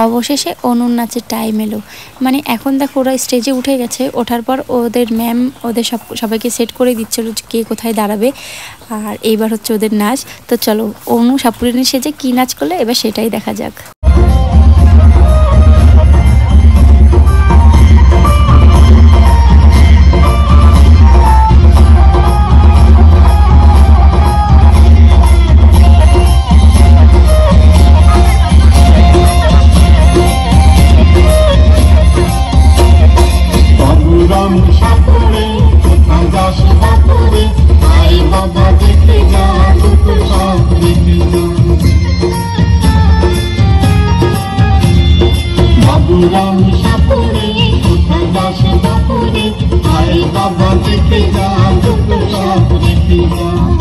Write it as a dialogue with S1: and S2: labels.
S1: অবশেষে অনুর নাচের টাইম এলো। মানে এখন দেখো ওরা স্টেজে উঠে গেছে, ওঠার পর ওদের ম্যাম ওদের সবাইকে সেট করে দিচ্ছিল যে কে কোথায় দাঁড়াবে। আর এইবার হচ্ছে ওদের নাচ। তো চলো অনু সাপুরিনী সেজে কি নাচ করলে এবার সেটাই দেখা যাক।
S2: Rami Shapuri, Utadashi Bapuri, Hari Baba Dikhiga, Dukku Shapuri Kiga.